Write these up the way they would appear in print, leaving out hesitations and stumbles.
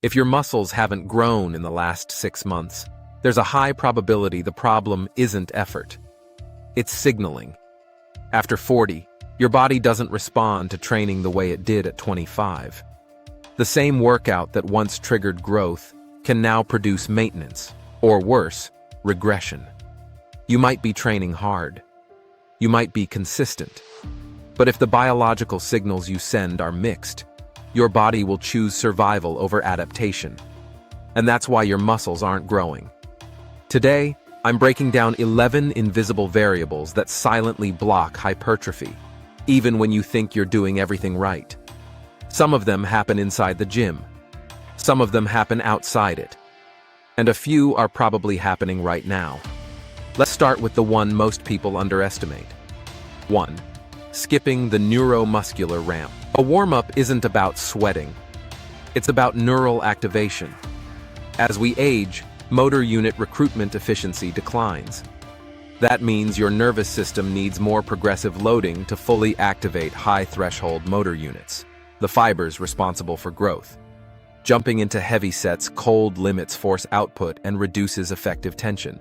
If your muscles haven't grown in the last 6 months, there's a high probability the problem isn't effort. It's signaling. After 40, your body doesn't respond to training the way it did at 25. The same workout that once triggered growth can now produce maintenance, or worse, regression. You might be training hard. You might be consistent. But if the biological signals you send are mixed, your body will choose survival over adaptation. And that's why your muscles aren't growing. Today, I'm breaking down 11 invisible variables that silently block hypertrophy, even when you think you're doing everything right. Some of them happen inside the gym. Some of them happen outside it. And a few are probably happening right now. Let's start with the one most people underestimate. 1. Skipping the neuromuscular ramp. A warm-up isn't about sweating. It's about neural activation. As we age, motor unit recruitment efficiency declines. That means your nervous system needs more progressive loading to fully activate high-threshold motor units, the fibers responsible for growth. Jumping into heavy sets cold limits force output and reduces effective tension.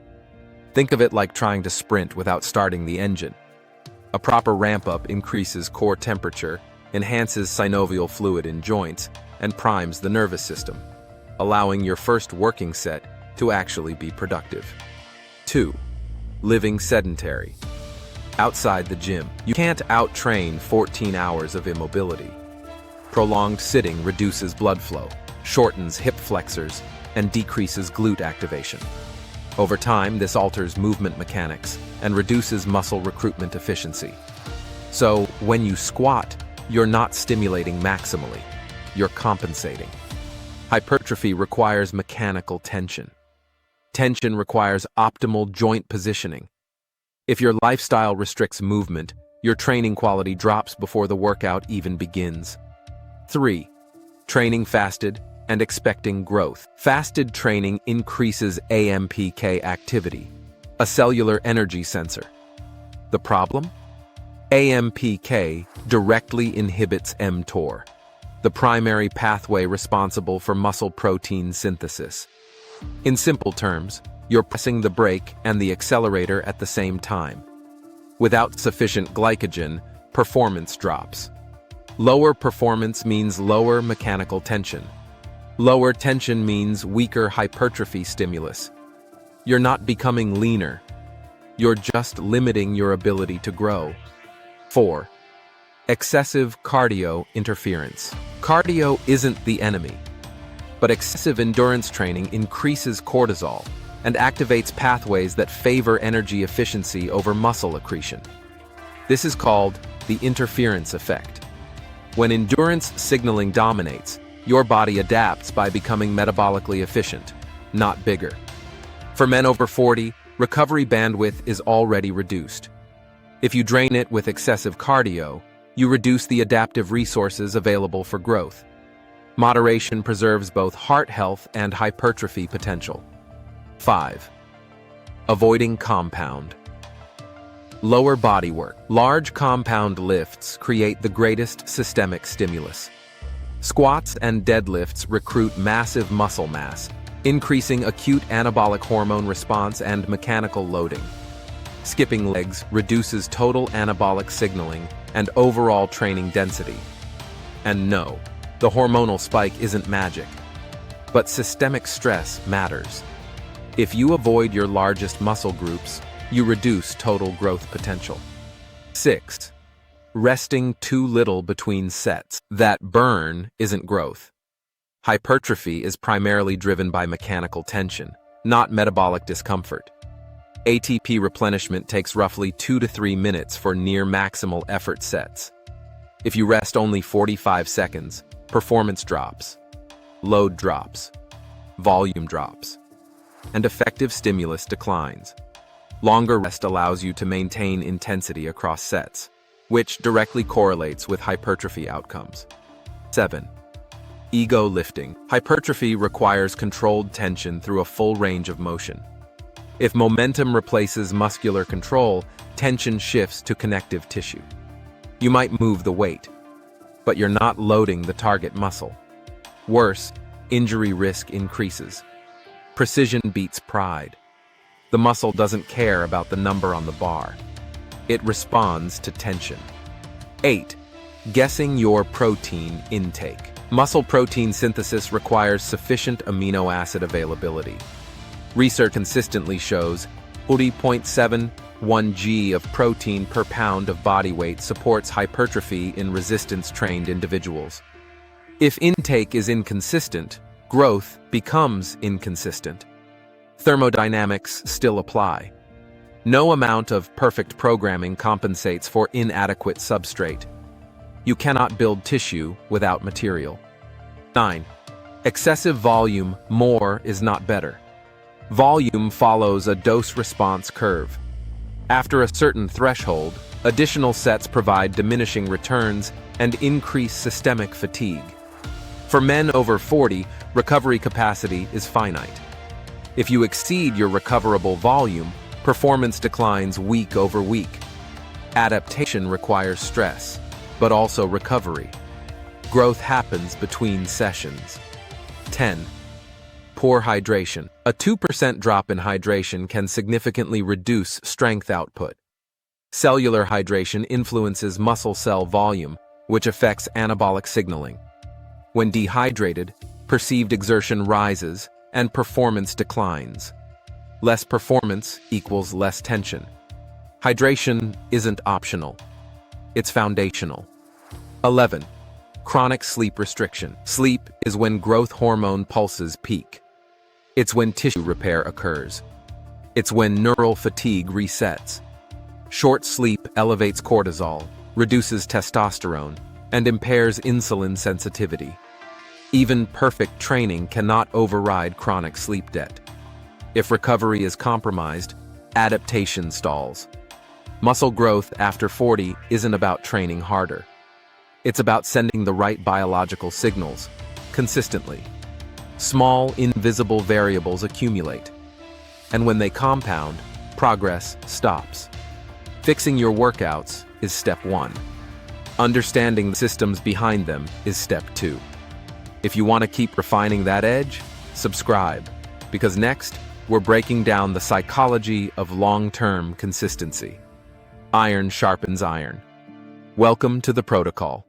Think of it like trying to sprint without starting the engine. A proper ramp-up increases core temperature, enhances synovial fluid in joints, and primes the nervous system, allowing your first working set to actually be productive. 2. Living sedentary. Outside the gym, you can't out-train 14 hours of immobility. Prolonged sitting reduces blood flow, shortens hip flexors, and decreases glute activation. Over time, this alters movement mechanics and reduces muscle recruitment efficiency. So, when you squat, you're not stimulating maximally, you're compensating. Hypertrophy requires mechanical tension. Tension requires optimal joint positioning. If your lifestyle restricts movement, your training quality drops before the workout even begins. 3. Training fasted and expecting growth. Fasted training increases AMPK activity, a cellular energy sensor. The problem? AMPK directly inhibits mTOR, the primary pathway responsible for muscle protein synthesis. In simple terms, you're pressing the brake and the accelerator at the same time. Without sufficient glycogen, performance drops. Lower performance means lower mechanical tension. Lower tension means weaker hypertrophy stimulus. You're not becoming leaner. You're just limiting your ability to grow. 4. Excessive cardio interference. Cardio isn't the enemy, but excessive endurance training increases cortisol and activates pathways that favor energy efficiency over muscle accretion. This is called the interference effect. When endurance signaling dominates, your body adapts by becoming metabolically efficient, not bigger. For men over 40, recovery bandwidth is already reduced. If you drain it with excessive cardio, you reduce the adaptive resources available for growth. Moderation preserves both heart health and hypertrophy potential. 5. Avoiding compound. Lower body work. Large compound lifts create the greatest systemic stimulus. Squats and deadlifts recruit massive muscle mass, increasing acute anabolic hormone response and mechanical loading. Skipping legs reduces total anabolic signaling and overall training density. And no, the hormonal spike isn't magic, but systemic stress matters. If you avoid your largest muscle groups, you reduce total growth potential. 6. Resting too little between sets. That burn isn't growth. Hypertrophy is primarily driven by mechanical tension, not metabolic discomfort. ATP replenishment takes roughly 2 to 3 minutes for near maximal effort sets. If you rest only 45 seconds, performance drops, load drops, volume drops, and effective stimulus declines. Longer rest allows you to maintain intensity across sets, which directly correlates with hypertrophy outcomes. 7. Ego lifting. Hypertrophy requires controlled tension through a full range of motion. If momentum replaces muscular control, tension shifts to connective tissue. You might move the weight, but you're not loading the target muscle. Worse, injury risk increases. Precision beats pride. The muscle doesn't care about the number on the bar. It responds to tension. 8. Guessing your protein intake. Muscle protein synthesis requires sufficient amino acid availability. Research consistently shows 40.71 g of protein per pound of body weight supports hypertrophy in resistance-trained individuals. If intake is inconsistent, growth becomes inconsistent. Thermodynamics still apply. No amount of perfect programming compensates for inadequate substrate. You cannot build tissue without material. 9. Excessive volume, more is not better. Volume follows a dose-response curve. After a certain threshold, additional sets provide diminishing returns and increase systemic fatigue. For men over 40, recovery capacity is finite. If you exceed your recoverable volume, performance declines week over week. Adaptation requires stress, but also recovery. Growth happens between sessions. 10. Poor hydration. A 2% drop in hydration can significantly reduce strength output. Cellular hydration influences muscle cell volume, which affects anabolic signaling. When dehydrated, perceived exertion rises and performance declines. Less performance equals less tension. Hydration isn't optional. It's foundational. 11. Chronic sleep restriction. Sleep is when growth hormone pulses peak. It's when tissue repair occurs. It's when neural fatigue resets. Short sleep elevates cortisol, reduces testosterone, and impairs insulin sensitivity. Even perfect training cannot override chronic sleep debt. If recovery is compromised, adaptation stalls. Muscle growth after 40 isn't about training harder. It's about sending the right biological signals, consistently. Small, invisible variables accumulate. And when they compound, progress stops. Fixing your workouts is step 1. Understanding the systems behind them is step 2. If you want to keep refining that edge, subscribe, because next, we're breaking down the psychology of long-term consistency. Iron sharpens iron. Welcome to the protocol.